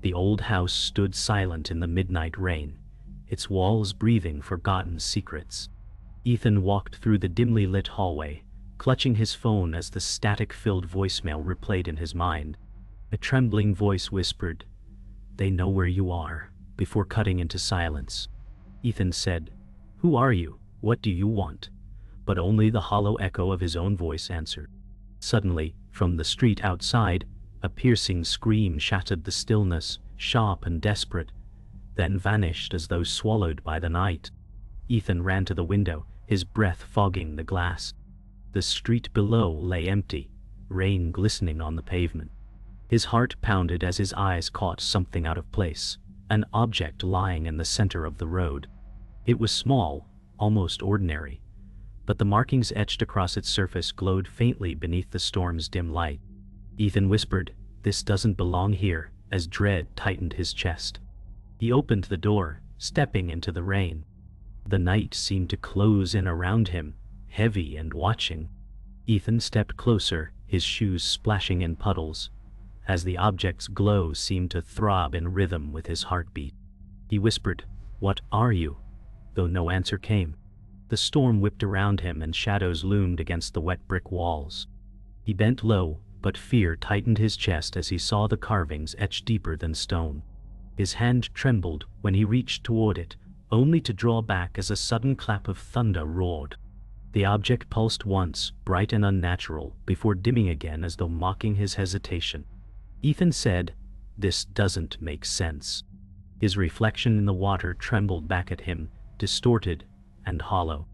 The old house stood silent in the midnight rain, its walls breathing forgotten secrets. Ethan walked through the dimly lit hallway, clutching his phone as the static-filled voicemail replayed in his mind. A trembling voice whispered, "They know where you are," before cutting into silence. Ethan said, "Who are you? What do you want?" But only the hollow echo of his own voice answered. Suddenly, from the street outside, a piercing scream shattered the stillness, sharp and desperate, then vanished as though swallowed by the night. Ethan ran to the window, his breath fogging the glass. The street below lay empty, rain glistening on the pavement. His heart pounded as his eyes caught something out of place, an object lying in the center of the road. It was small, almost ordinary, but the markings etched across its surface glowed faintly beneath the storm's dim light. Ethan whispered, "This doesn't belong here," as dread tightened his chest. He opened the door, stepping into the rain. The night seemed to close in around him, heavy and watching. Ethan stepped closer, his shoes splashing in puddles, as the object's glow seemed to throb in rhythm with his heartbeat. He whispered, "What are you?" though no answer came. The storm whipped around him and shadows loomed against the wet brick walls. He bent low, but fear tightened his chest as he saw the carvings etched deeper than stone. His hand trembled when he reached toward it, only to draw back as a sudden clap of thunder roared. The object pulsed once, bright and unnatural, before dimming again as though mocking his hesitation. Ethan said, "This doesn't make sense." His reflection in the water trembled back at him, distorted and hollow.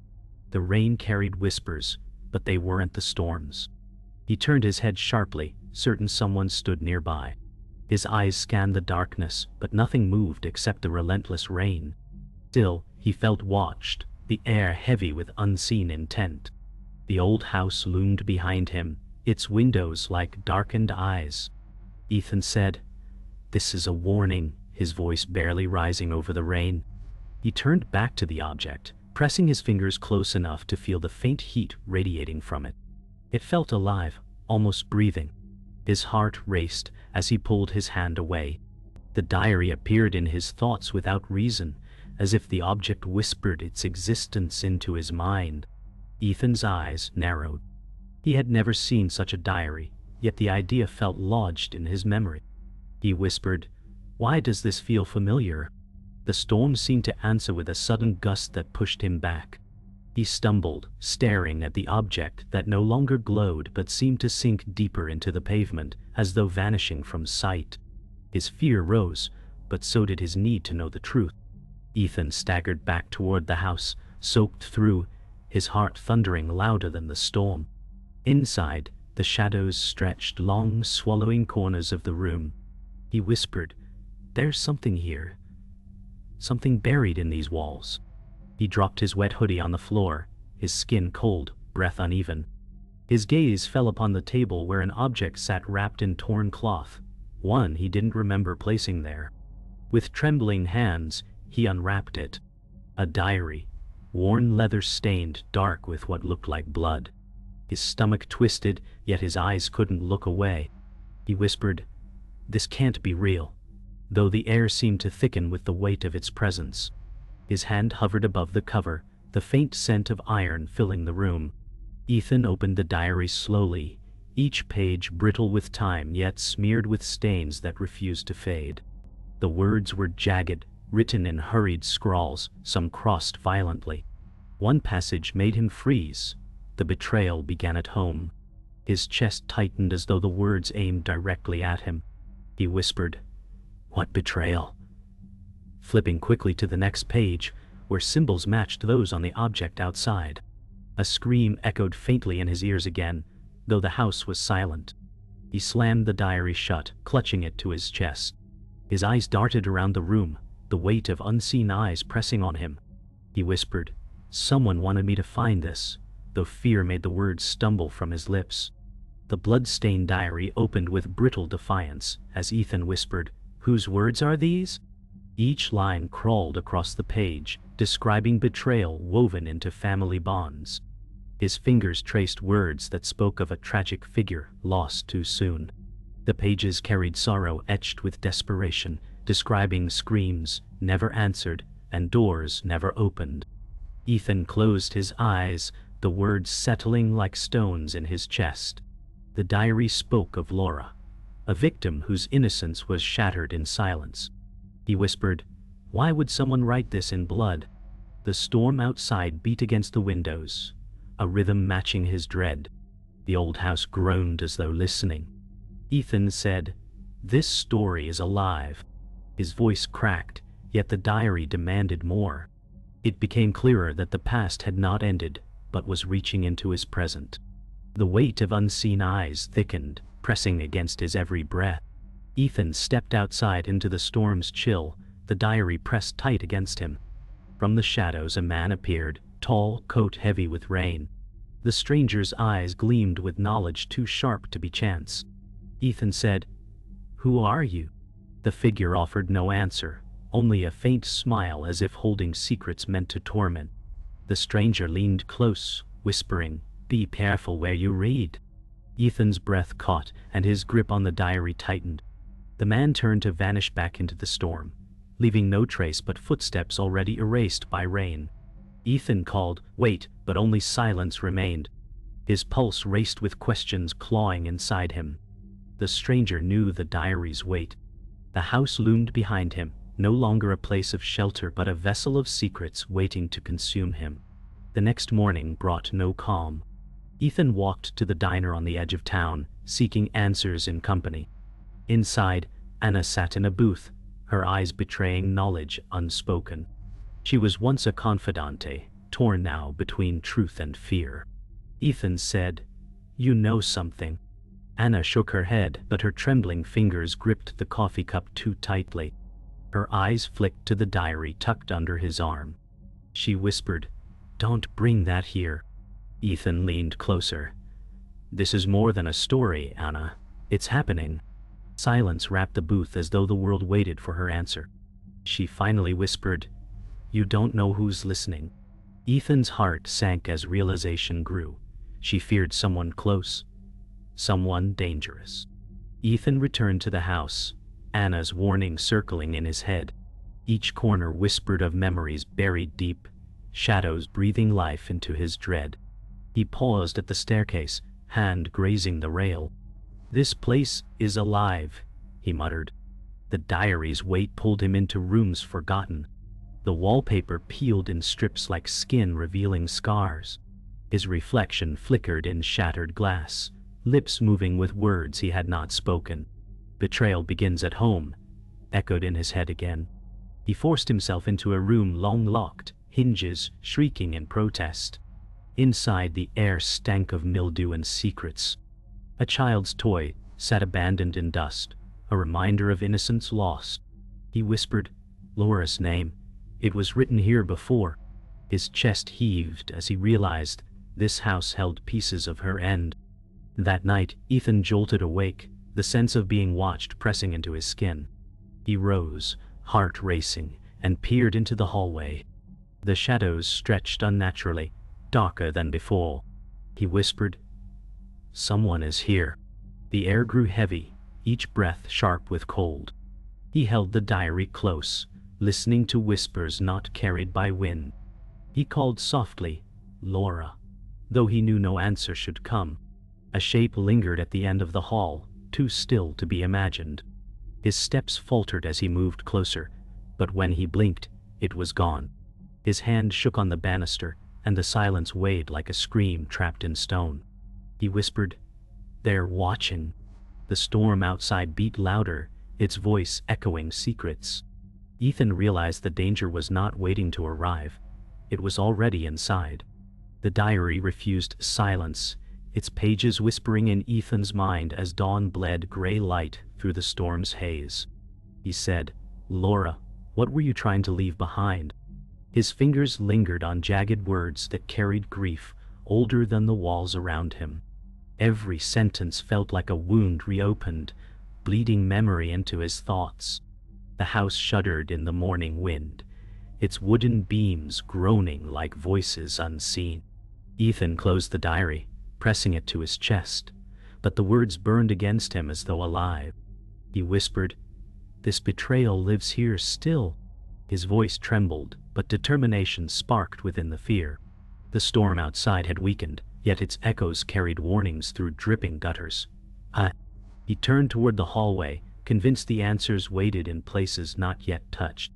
The rain carried whispers, but they weren't the storm's. He turned his head sharply, certain someone stood nearby. His eyes scanned the darkness, but nothing moved except the relentless rain. Still, he felt watched, the air heavy with unseen intent. The old house loomed behind him, its windows like darkened eyes. Ethan said, "This is a warning," his voice barely rising over the rain. He turned back to the object, pressing his fingers close enough to feel the faint heat radiating from it. It felt alive, almost breathing. His heart raced as he pulled his hand away. The diary appeared in his thoughts without reason, as if the object whispered its existence into his mind. Ethan's eyes narrowed. He had never seen such a diary, yet the idea felt lodged in his memory. He whispered, "Why does this feel familiar?" The storm seemed to answer with a sudden gust that pushed him back. He stumbled, staring at the object that no longer glowed but seemed to sink deeper into the pavement, as though vanishing from sight. His fear rose, but so did his need to know the truth. Ethan staggered back toward the house, soaked through, his heart thundering louder than the storm. Inside, the shadows stretched long, swallowing corners of the room. He whispered, "There's something here. Something buried in these walls." He dropped his wet hoodie on the floor, his skin cold, breath uneven. His gaze fell upon the table where an object sat wrapped in torn cloth, one he didn't remember placing there. With trembling hands, he unwrapped it. A diary, worn leather-stained, dark with what looked like blood. His stomach twisted, yet his eyes couldn't look away. He whispered, "This can't be real," though the air seemed to thicken with the weight of its presence. His hand hovered above the cover, the faint scent of iron filling the room. Ethan opened the diary slowly, each page brittle with time yet smeared with stains that refused to fade. The words were jagged, written in hurried scrawls, some crossed violently. One passage made him freeze. The betrayal began at home. His chest tightened as though the words aimed directly at him. He whispered, "What betrayal?" Flipping quickly to the next page, where symbols matched those on the object outside. A scream echoed faintly in his ears again, though the house was silent. He slammed the diary shut, clutching it to his chest. His eyes darted around the room, the weight of unseen eyes pressing on him. He whispered, "Someone wanted me to find this," though fear made the words stumble from his lips. The blood-stained diary opened with brittle defiance, as Ethan whispered, "Whose words are these?" Each line crawled across the page, describing betrayal woven into family bonds. His fingers traced words that spoke of a tragic figure lost too soon. The pages carried sorrow etched with desperation, describing screams never answered and doors never opened. Ethan closed his eyes, the words settling like stones in his chest. The diary spoke of Laura, a victim whose innocence was shattered in silence. He whispered, "Why would someone write this in blood?" The storm outside beat against the windows, a rhythm matching his dread. The old house groaned as though listening. Ethan said, "This story is alive." His voice cracked, yet the diary demanded more. It became clearer that the past had not ended, but was reaching into his present. The weight of unseen eyes thickened, pressing against his every breath. Ethan stepped outside into the storm's chill, the diary pressed tight against him. From the shadows a man appeared, tall, coat heavy with rain. The stranger's eyes gleamed with knowledge too sharp to be chance. Ethan said, "Who are you?" The figure offered no answer, only a faint smile as if holding secrets meant to torment. The stranger leaned close, whispering, "Be careful where you read." Ethan's breath caught, and his grip on the diary tightened. The man turned to vanish back into the storm, leaving no trace but footsteps already erased by rain. Ethan called, "Wait," but only silence remained. His pulse raced with questions clawing inside him. The stranger knew the diary's weight. The house loomed behind him, no longer a place of shelter but a vessel of secrets waiting to consume him. The next morning brought no calm. Ethan walked to the diner on the edge of town, seeking answers in company. Inside, Anna sat in a booth, her eyes betraying knowledge unspoken. She was once a confidante, torn now between truth and fear. Ethan said, "You know something." Anna shook her head, but her trembling fingers gripped the coffee cup too tightly. Her eyes flicked to the diary tucked under his arm. She whispered, "Don't bring that here." Ethan leaned closer. "This is more than a story, Anna. It's happening." Silence wrapped the booth as though the world waited for her answer. She finally whispered, "You don't know who's listening." Ethan's heart sank as realization grew. She feared someone close, someone dangerous. Ethan returned to the house, Anna's warning circling in his head. Each corner whispered of memories buried deep, shadows breathing life into his dread. He paused at the staircase, hand grazing the rail. "This place is alive," he muttered. The diary's weight pulled him into rooms forgotten. The wallpaper peeled in strips like skin revealing scars. His reflection flickered in shattered glass, lips moving with words he had not spoken. "Betrayal begins at home," echoed in his head again. He forced himself into a room long locked, hinges shrieking in protest. Inside, the air stank of mildew and secrets. A child's toy sat abandoned in dust, a reminder of innocence lost. He whispered, "Laura's name. It was written here before." His chest heaved as he realized this house held pieces of her end. That night, Ethan jolted awake, the sense of being watched pressing into his skin. He rose, heart racing, and peered into the hallway. The shadows stretched unnaturally, darker than before. He whispered, "Someone is here." The air grew heavy, each breath sharp with cold. He held the diary close, listening to whispers not carried by wind. He called softly, "Laura," though he knew no answer should come. A shape lingered at the end of the hall, too still to be imagined. His steps faltered as he moved closer, but when he blinked, it was gone. His hand shook on the banister, and the silence weighed like a scream trapped in stone. He whispered, "They're watching." The storm outside beat louder, its voice echoing secrets. Ethan realized the danger was not waiting to arrive. It was already inside. The diary refused silence, its pages whispering in Ethan's mind as dawn bled gray light through the storm's haze. He said, "Laura, what were you trying to leave behind?" His fingers lingered on jagged words that carried grief older than the walls around him. Every sentence felt like a wound reopened, bleeding memory into his thoughts. The house shuddered in the morning wind, its wooden beams groaning like voices unseen. Ethan closed the diary, pressing it to his chest, but the words burned against him as though alive. He whispered, "This betrayal lives here still." His voice trembled, but determination sparked within the fear. The storm outside had weakened, yet its echoes carried warnings through dripping gutters. He turned toward the hallway, convinced the answers waited in places not yet touched.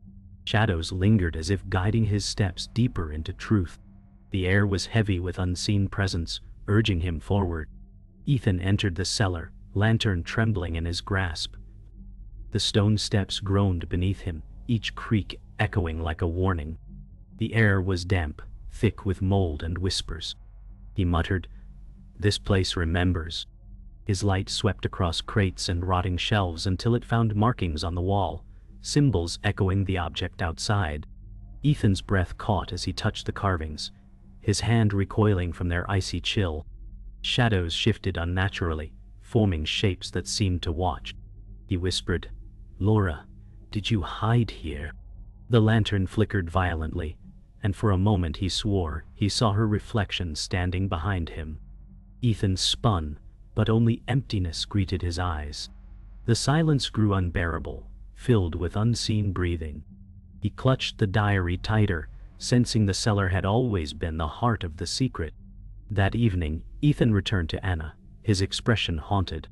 Shadows lingered as if guiding his steps deeper into truth. The air was heavy with unseen presence, urging him forward. Ethan entered the cellar, lantern trembling in his grasp. The stone steps groaned beneath him, each creak echoing like a warning. The air was damp, thick with mold and whispers. He muttered, "This place remembers." His light swept across crates and rotting shelves until it found markings on the wall, symbols echoing the object outside. Ethan's breath caught as he touched the carvings, his hand recoiling from their icy chill. Shadows shifted unnaturally, forming shapes that seemed to watch. He whispered, "Laura, did you hide here?" The lantern flickered violently, and for a moment he swore he saw her reflection standing behind him. Ethan spun, but only emptiness greeted his eyes. The silence grew unbearable, filled with unseen breathing. He clutched the diary tighter, sensing the cellar had always been the heart of the secret. That evening, Ethan returned to Anna, his expression haunted.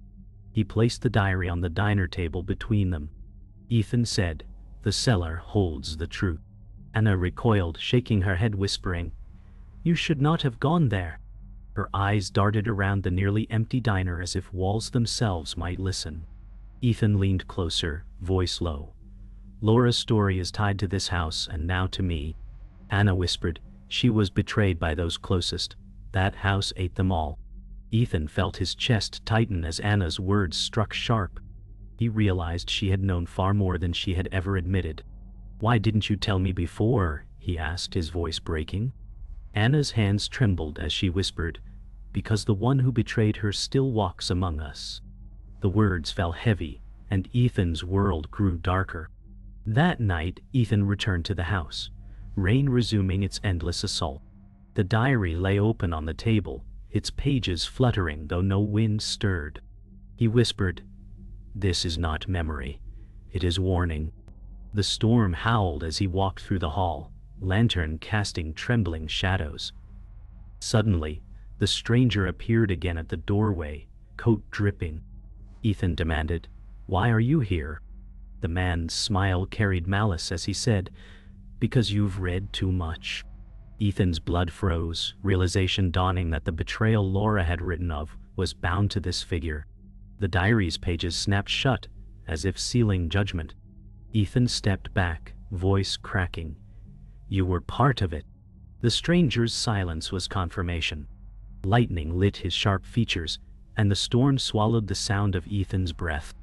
He placed the diary on the diner table between them. Ethan said, "The cellar holds the truth." Anna recoiled, shaking her head, whispering, "You should not have gone there." Her eyes darted around the nearly empty diner as if walls themselves might listen. Ethan leaned closer, voice low. "Laura's story is tied to this house and now to me." Anna whispered, "She was betrayed by those closest. That house ate them all." Ethan felt his chest tighten as Anna's words struck sharp. He realized she had known far more than she had ever admitted. "Why didn't you tell me before?" he asked, his voice breaking. Anna's hands trembled as she whispered, "Because the one who betrayed her still walks among us." The words fell heavy, and Ethan's world grew darker. That night, Ethan returned to the house, rain resuming its endless assault. The diary lay open on the table, its pages fluttering though no wind stirred. He whispered, "This is not memory. It is warning." The storm howled as he walked through the hall, lantern casting trembling shadows. Suddenly, the stranger appeared again at the doorway, coat dripping. Ethan demanded, "Why are you here?" The man's smile carried malice as he said, "Because you've read too much." Ethan's blood froze, realization dawning that the betrayal Laura had written of was bound to this figure. The diary's pages snapped shut, as if sealing judgment. Ethan stepped back, voice cracking. "You were part of it." The stranger's silence was confirmation. Lightning lit his sharp features, and the storm swallowed the sound of Ethan's breath.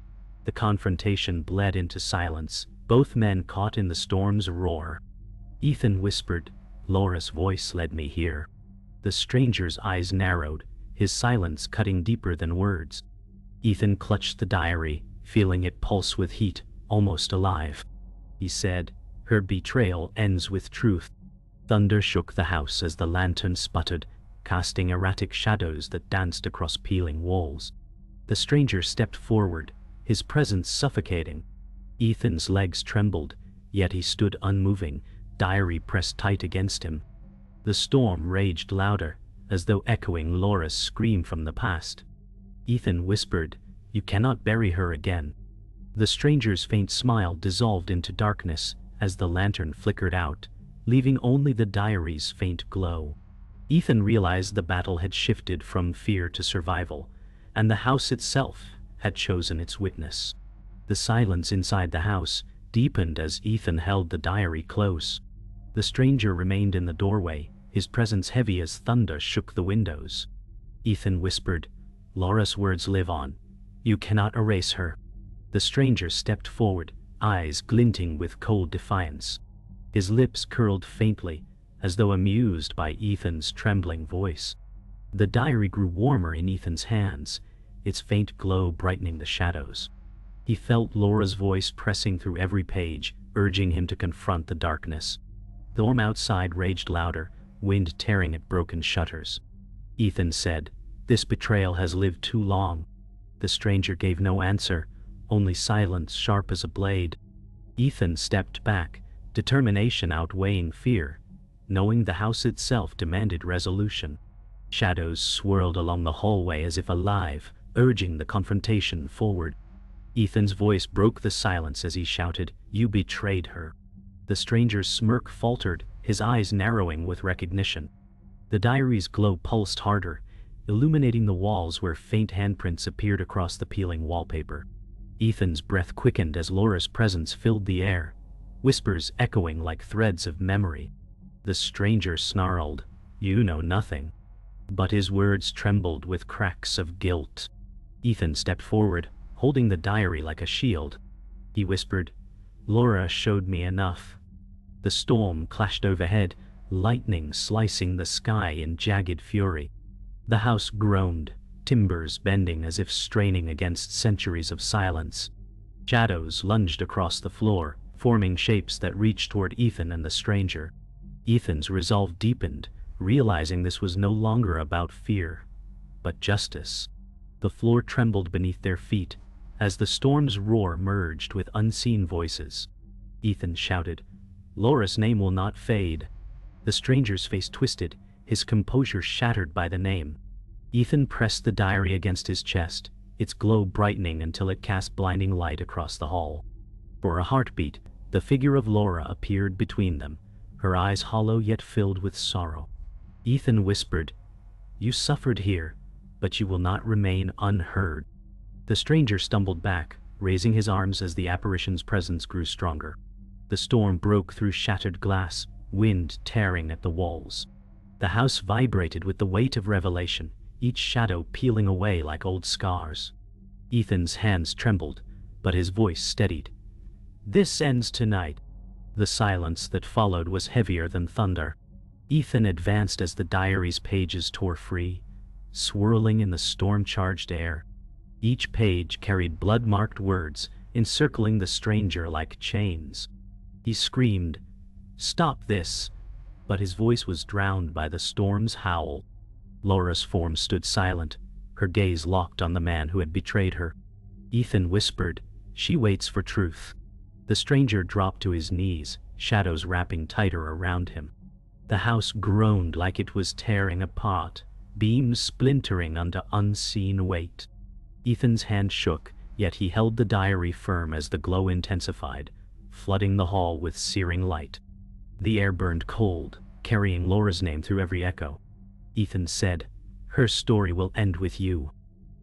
The confrontation bled into silence, both men caught in the storm's roar. Ethan whispered, "Laura's voice led me here." The stranger's eyes narrowed, his silence cutting deeper than words. Ethan clutched the diary, feeling it pulse with heat, almost alive. He said, "Her betrayal ends with truth." Thunder shook the house as the lantern sputtered, casting erratic shadows that danced across peeling walls. The stranger stepped forward, his presence suffocating. Ethan's legs trembled, yet he stood unmoving, diary pressed tight against him. The storm raged louder, as though echoing Laura's scream from the past. Ethan whispered, "You cannot bury her again." The stranger's faint smile dissolved into darkness as the lantern flickered out, leaving only the diary's faint glow. Ethan realized the battle had shifted from fear to survival, and the house itself had chosen its witness. The silence inside the house deepened as Ethan held the diary close. The stranger remained in the doorway, his presence heavy as thunder shook the windows. Ethan whispered, "Laura's words live on. You cannot erase her." The stranger stepped forward, eyes glinting with cold defiance. His lips curled faintly, as though amused by Ethan's trembling voice. The diary grew warmer in Ethan's hands, its faint glow brightening the shadows. He felt Laura's voice pressing through every page, urging him to confront the darkness. The storm outside raged louder, wind tearing at broken shutters. Ethan said, This betrayal has lived too long. The stranger gave no answer, only silence sharp as a blade. Ethan stepped back, determination outweighing fear, knowing the house itself demanded resolution. Shadows swirled along the hallway as if alive, urging the confrontation forward. Ethan's voice broke the silence as he shouted, "You betrayed her." The stranger's smirk faltered, his eyes narrowing with recognition. The diary's glow pulsed harder, illuminating the walls where faint handprints appeared across the peeling wallpaper. Ethan's breath quickened as Laura's presence filled the air, whispers echoing like threads of memory. The stranger snarled, "You know nothing." But his words trembled with cracks of guilt. Ethan stepped forward, holding the diary like a shield. He whispered, "Laura showed me enough." The storm clashed overhead, lightning slicing the sky in jagged fury. The house groaned, timbers bending as if straining against centuries of silence. Shadows lunged across the floor, forming shapes that reached toward Ethan and the stranger. Ethan's resolve deepened, realizing this was no longer about fear, but justice. The floor trembled beneath their feet, as the storm's roar merged with unseen voices. Ethan shouted, "Laura's name will not fade." The stranger's face twisted, his composure shattered by the name. Ethan pressed the diary against his chest, its glow brightening until it cast blinding light across the hall. For a heartbeat, the figure of Laura appeared between them, her eyes hollow yet filled with sorrow. Ethan whispered, "You suffered here, but you will not remain unheard." The stranger stumbled back, raising his arms as the apparition's presence grew stronger. The storm broke through shattered glass, wind tearing at the walls. The house vibrated with the weight of revelation, each shadow peeling away like old scars. Ethan's hands trembled, but his voice steadied. "This ends tonight." The silence that followed was heavier than thunder. Ethan advanced as the diary's pages tore free, swirling in the storm-charged air. Each page carried blood-marked words, encircling the stranger like chains. He screamed, "Stop this!" but his voice was drowned by the storm's howl. Laura's form stood silent, her gaze locked on the man who had betrayed her. Ethan whispered, "She waits for truth." The stranger dropped to his knees, shadows wrapping tighter around him. The house groaned like it was tearing apart, beams splintering under unseen weight. Ethan's hand shook, yet he held the diary firm as the glow intensified, flooding the hall with searing light. The air burned cold, carrying Laura's name through every echo. Ethan said, "Her story will end with you."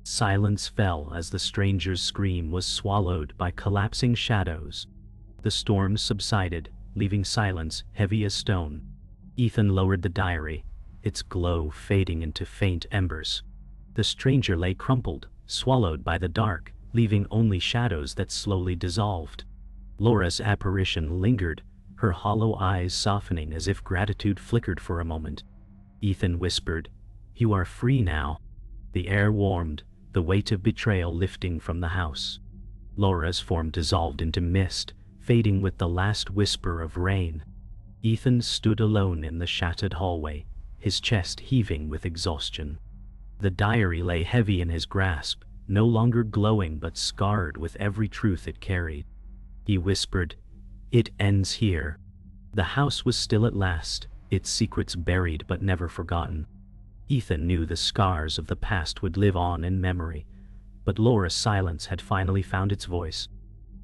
Silence fell as the stranger's scream was swallowed by collapsing shadows. The storm subsided, leaving silence heavy as stone. Ethan lowered the diary, its glow fading into faint embers. The stranger lay crumpled, swallowed by the dark, leaving only shadows that slowly dissolved. Laura's apparition lingered, her hollow eyes softening as if gratitude flickered for a moment. Ethan whispered, "You are free now." The air warmed, the weight of betrayal lifting from the house. Laura's form dissolved into mist, fading with the last whisper of rain. Ethan stood alone in the shattered hallway, his chest heaving with exhaustion. The diary lay heavy in his grasp, no longer glowing but scarred with every truth it carried. He whispered, "It ends here." The house was still at last, its secrets buried but never forgotten. Ethan knew the scars of the past would live on in memory, but Laura's silence had finally found its voice.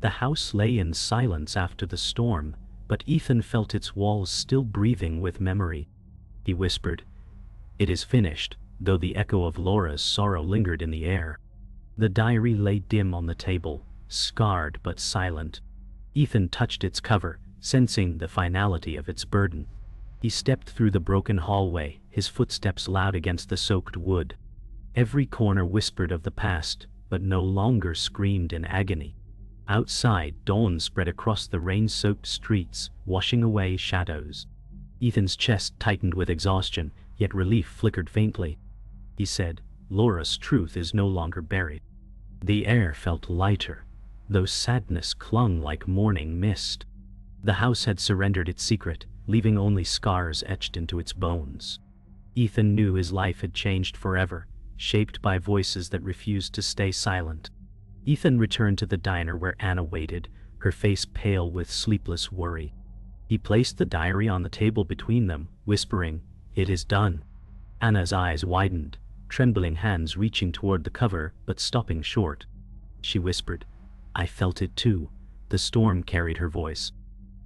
The house lay in silence after the storm, but Ethan felt its walls still breathing with memory. He whispered, "It is finished," though the echo of Laura's sorrow lingered in the air. The diary lay dim on the table, scarred but silent. Ethan touched its cover, sensing the finality of its burden. He stepped through the broken hallway, his footsteps loud against the soaked wood. Every corner whispered of the past, but no longer screamed in agony. Outside, dawn spread across the rain-soaked streets, washing away shadows. Ethan's chest tightened with exhaustion, yet relief flickered faintly. He said, "Laura's truth is no longer buried." The air felt lighter, though sadness clung like morning mist. The house had surrendered its secret, leaving only scars etched into its bones. Ethan knew his life had changed forever, shaped by voices that refused to stay silent. Ethan returned to the diner where Anna waited, her face pale with sleepless worry. He placed the diary on the table between them, whispering, "It is done." Anna's eyes widened, trembling hands reaching toward the cover but stopping short. She whispered, "I felt it too." The storm carried her voice.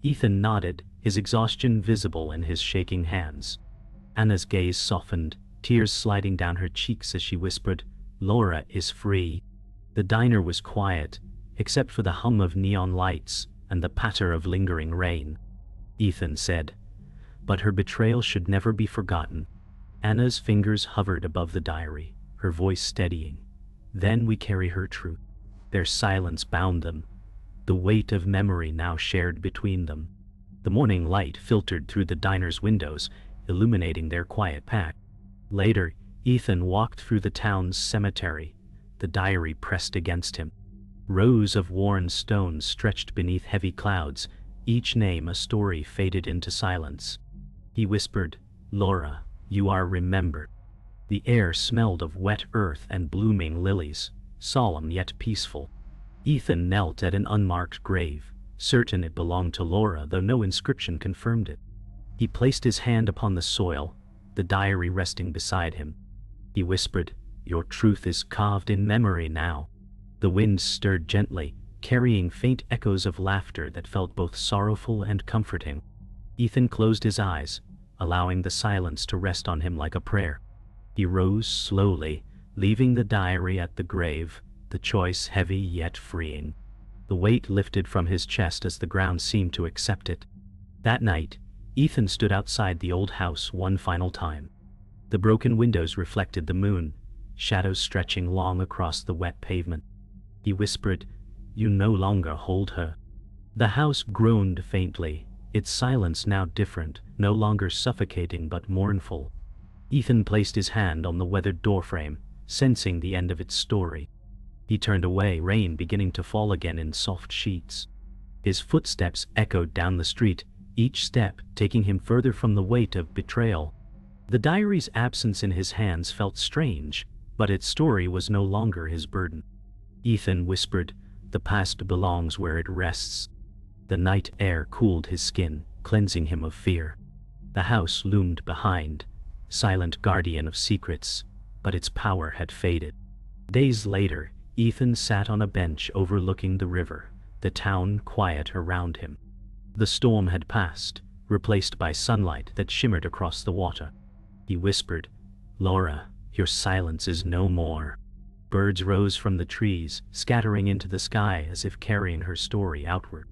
Ethan nodded, his exhaustion visible in his shaking hands. Anna's gaze softened, tears sliding down her cheeks as she whispered, "Laura is free." The diner was quiet, except for the hum of neon lights and the patter of lingering rain. Ethan said, "But her betrayal should never be forgotten." Anna's fingers hovered above the diary, her voice steadying. "Then we carry her truth." Their silence bound them, the weight of memory now shared between them. The morning light filtered through the diner's windows, illuminating their quiet path. Later, Ethan walked through the town's cemetery, the diary pressed against him. Rows of worn stones stretched beneath heavy clouds, each name a story faded into silence. He whispered, "Laura, you are remembered." The air smelled of wet earth and blooming lilies, solemn yet peaceful. Ethan knelt at an unmarked grave, certain it belonged to Laura, though no inscription confirmed it. He placed his hand upon the soil, the diary resting beside him. He whispered, "Your truth is carved in memory now." The wind stirred gently, carrying faint echoes of laughter that felt both sorrowful and comforting. Ethan closed his eyes, allowing the silence to rest on him like a prayer. He rose slowly, leaving the diary at the grave, the choice heavy yet freeing. The weight lifted from his chest as the ground seemed to accept it. That night, Ethan stood outside the old house one final time. The broken windows reflected the moon, shadows stretching long across the wet pavement. He whispered, "You no longer hold her." The house groaned faintly, its silence now different, no longer suffocating but mournful. Ethan placed his hand on the weathered doorframe, sensing the end of its story. He turned away, rain beginning to fall again in soft sheets. His footsteps echoed down the street, each step taking him further from the weight of betrayal. The diary's absence in his hands felt strange, but its story was no longer his burden. Ethan whispered, "The past belongs where it rests." The night air cooled his skin, cleansing him of fear. The house loomed behind, silent guardian of secrets, but its power had faded. Days later, Ethan sat on a bench overlooking the river, the town quiet around him. The storm had passed, replaced by sunlight that shimmered across the water. He whispered, "Laura, your silence is no more." Birds rose from the trees, scattering into the sky as if carrying her story outward.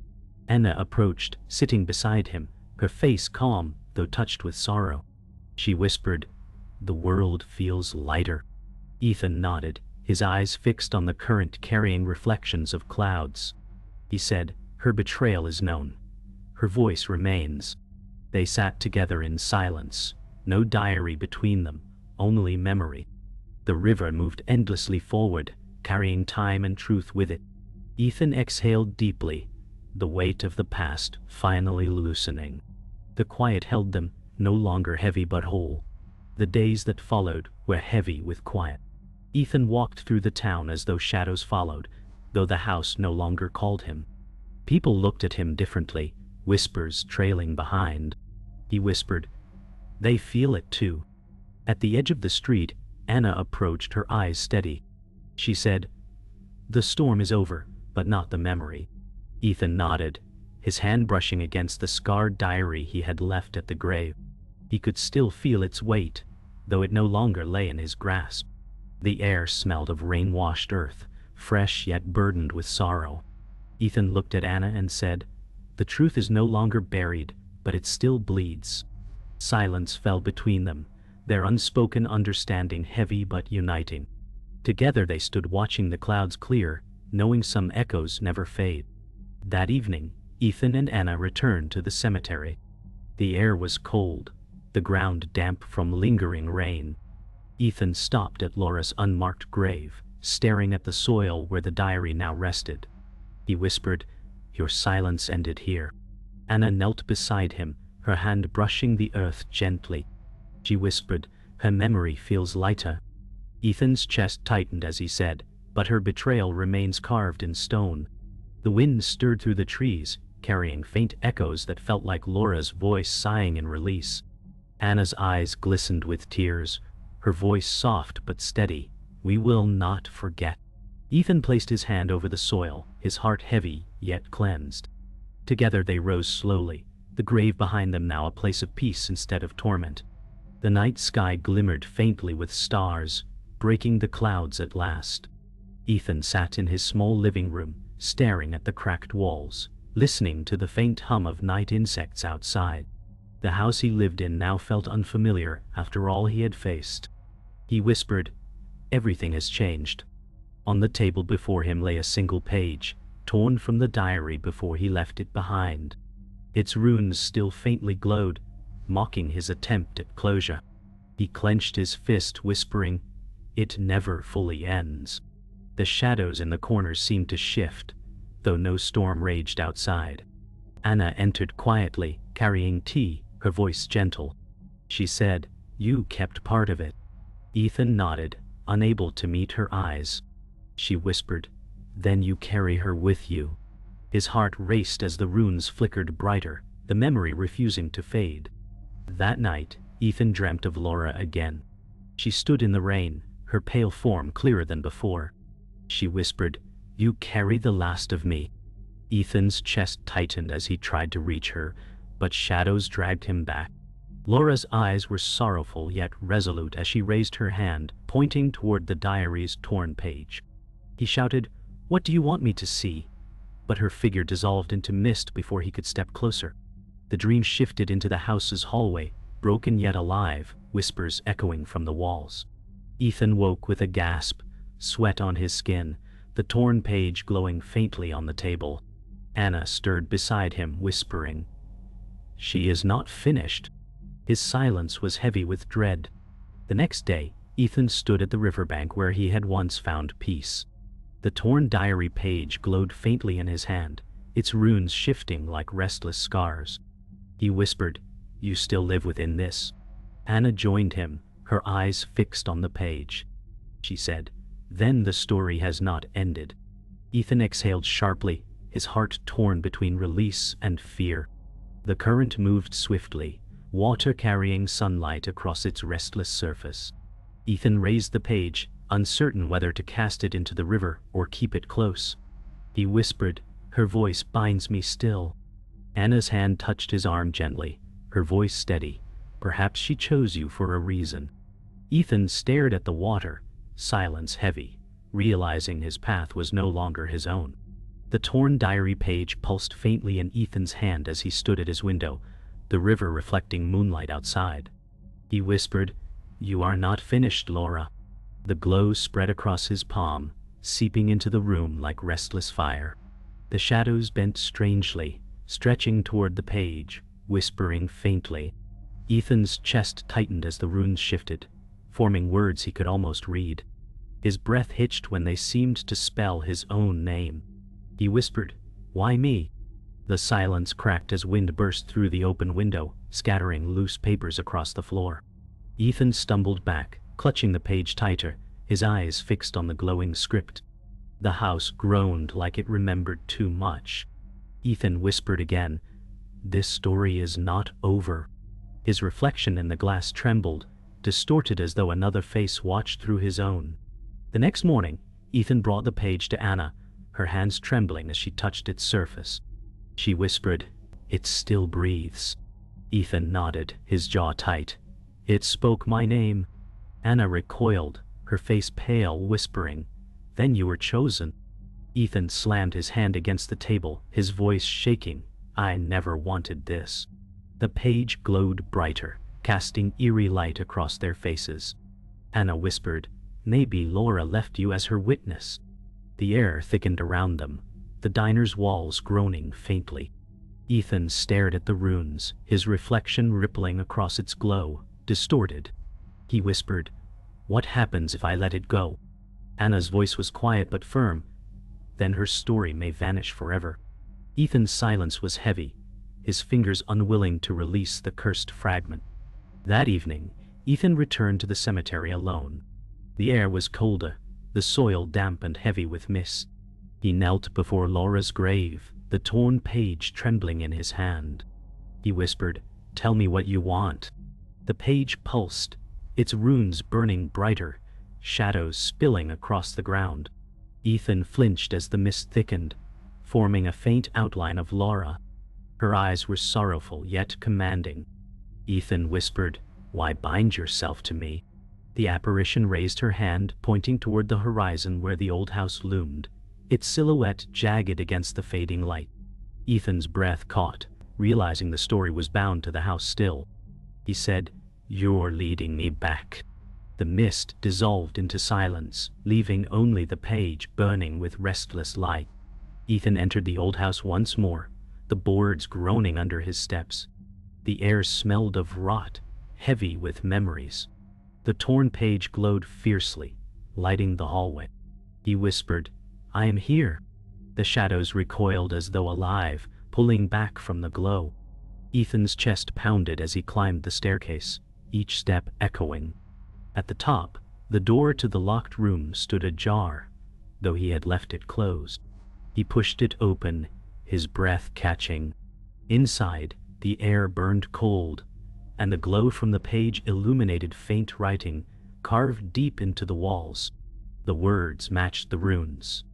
Anna approached, sitting beside him, her face calm, though touched with sorrow. She whispered, "The world feels lighter." Ethan nodded, his eyes fixed on the current carrying reflections of clouds. He said, "Her betrayal is known. Her voice remains." They sat together in silence, no diary between them, only memory. The river moved endlessly forward, carrying time and truth with it. Ethan exhaled deeply, the weight of the past finally loosening. The quiet held them, no longer heavy but whole. The days that followed were heavy with quiet. Ethan walked through the town as though shadows followed, though the house no longer called him. People looked at him differently, whispers trailing behind. He whispered, "They feel it too." At the edge of the street, Anna approached, her eyes steady. She said, "The storm is over, but not the memory." Ethan nodded, his hand brushing against the scarred diary he had left at the grave. He could still feel its weight, though it no longer lay in his grasp. The air smelled of rain-washed earth, fresh yet burdened with sorrow. Ethan looked at Anna and said, "The truth is no longer buried, but it still bleeds." Silence fell between them, their unspoken understanding heavy but uniting. Together they stood watching the clouds clear, knowing some echoes never fade. That evening, Ethan and Anna returned to the cemetery. The air was cold, the ground damp from lingering rain. Ethan stopped at Laura's unmarked grave, staring at the soil where the diary now rested. He whispered, "Your silence ended here." Anna knelt beside him, her hand brushing the earth gently. She whispered, "Her memory feels lighter." Ethan's chest tightened as he said, "But her betrayal remains carved in stone." The wind stirred through the trees, carrying faint echoes that felt like Laura's voice sighing in release. Anna's eyes glistened with tears, her voice soft but steady. "We will not forget." Ethan placed his hand over the soil, his heart heavy yet cleansed. Together they rose slowly, the grave behind them now a place of peace instead of torment. The night sky glimmered faintly with stars, breaking the clouds at last. Ethan sat in his small living room, staring at the cracked walls, listening to the faint hum of night insects outside. The house he lived in now felt unfamiliar after all he had faced. He whispered, "Everything has changed." On the table before him lay a single page, torn from the diary before he left it behind. Its runes still faintly glowed, mocking his attempt at closure. He clenched his fist, whispering, "It never fully ends." The shadows in the corners seemed to shift, though no storm raged outside. Anna entered quietly, carrying tea, her voice gentle. She said, "You kept part of it." Ethan nodded, unable to meet her eyes. She whispered, "Then you carry her with you." His heart raced as the runes flickered brighter, the memory refusing to fade. That night, Ethan dreamt of Laura again. She stood in the rain, her pale form clearer than before. She whispered, "You carry the last of me." Ethan's chest tightened as he tried to reach her, but shadows dragged him back. Laura's eyes were sorrowful yet resolute as she raised her hand, pointing toward the diary's torn page. He shouted, "What do you want me to see?" But her figure dissolved into mist before he could step closer. The dream shifted into the house's hallway, broken yet alive, whispers echoing from the walls. Ethan woke with a gasp, sweat on his skin, the torn page glowing faintly on the table. Anna stirred beside him, whispering, "She is not finished." His silence was heavy with dread. The next day, Ethan stood at the riverbank where he had once found peace. The torn diary page glowed faintly in his hand, its runes shifting like restless scars. He whispered, "You still live within this." Anna joined him, her eyes fixed on the page. She said, "Then the story has not ended." Ethan exhaled sharply, his heart torn between release and fear. The current moved swiftly, water carrying sunlight across its restless surface. Ethan raised the page, uncertain whether to cast it into the river or keep it close. He whispered, "Her voice binds me still." Anna's hand touched his arm gently, her voice steady. "Perhaps she chose you for a reason." Ethan stared at the water, silence heavy, realizing his path was no longer his own. The torn diary page pulsed faintly in Ethan's hand as he stood at his window, the river reflecting moonlight outside. He whispered, "You are not finished, Laura." The glow spread across his palm, seeping into the room like restless fire. The shadows bent strangely, stretching toward the page, whispering faintly. Ethan's chest tightened as the runes shifted, forming words he could almost read. His breath hitched when they seemed to spell his own name. He whispered, "Why me?" The silence cracked as wind burst through the open window, scattering loose papers across the floor. Ethan stumbled back, clutching the page tighter, his eyes fixed on the glowing script. The house groaned like it remembered too much. Ethan whispered again, "This story is not over." His reflection in the glass trembled, distorted as though another face watched through his own. The next morning, Ethan brought the page to Anna, her hands trembling as she touched its surface. She whispered, "It still breathes." Ethan nodded, his jaw tight. "It spoke my name." Anna recoiled, her face pale, whispering, "Then you were chosen." Ethan slammed his hand against the table, his voice shaking. "I never wanted this." The page glowed brighter, casting eerie light across their faces. Anna whispered, "Maybe Laura left you as her witness." The air thickened around them, the diner's walls groaning faintly. Ethan stared at the runes, his reflection rippling across its glow, distorted. He whispered, "What happens if I let it go?" Anna's voice was quiet but firm. "Then her story may vanish forever." Ethan's silence was heavy, his fingers unwilling to release the cursed fragment. That evening, Ethan returned to the cemetery alone. The air was colder, the soil damp and heavy with mist. He knelt before Laura's grave, the torn page trembling in his hand. He whispered, "Tell me what you want." The page pulsed, its runes burning brighter, shadows spilling across the ground. Ethan flinched as the mist thickened, forming a faint outline of Laura. Her eyes were sorrowful yet commanding. Ethan whispered, "Why bind yourself to me?" The apparition raised her hand, pointing toward the horizon where the old house loomed, its silhouette jagged against the fading light. Ethan's breath caught, realizing the story was bound to the house still. He said, "You're leading me back." The mist dissolved into silence, leaving only the page burning with restless light. Ethan entered the old house once more, the boards groaning under his steps. The air smelled of rot, heavy with memories. The torn page glowed fiercely, lighting the hallway. He whispered, "I am here." The shadows recoiled as though alive, pulling back from the glow. Ethan's chest pounded as he climbed the staircase, each step echoing. At the top, the door to the locked room stood ajar, though he had left it closed. He pushed it open, his breath catching. Inside, the air burned cold, and the glow from the page illuminated faint writing carved deep into the walls. The words matched the runes.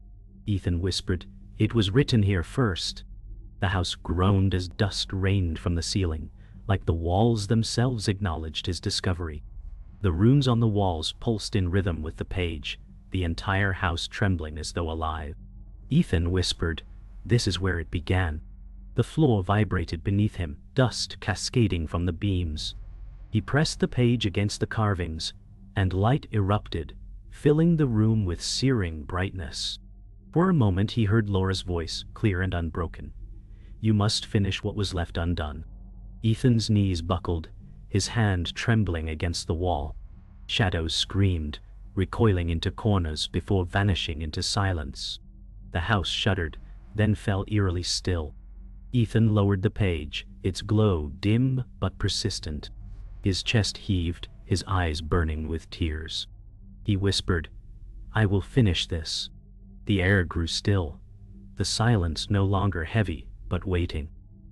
Ethan whispered, "It was written here first." The house groaned as dust rained from the ceiling, like the walls themselves acknowledged his discovery. The runes on the walls pulsed in rhythm with the page, the entire house trembling as though alive. Ethan whispered, "This is where it began." The floor vibrated beneath him, dust cascading from the beams. He pressed the page against the carvings, and light erupted, filling the room with searing brightness. For a moment he heard Laura's voice, clear and unbroken. "You must finish what was left undone." Ethan's knees buckled, his hand trembling against the wall. Shadows screamed, recoiling into corners before vanishing into silence. The house shuddered, then fell eerily still. Ethan lowered the page, its glow dim but persistent. His chest heaved, his eyes burning with tears. He whispered, "I will finish this." The air grew still, the silence no longer heavy, but waiting.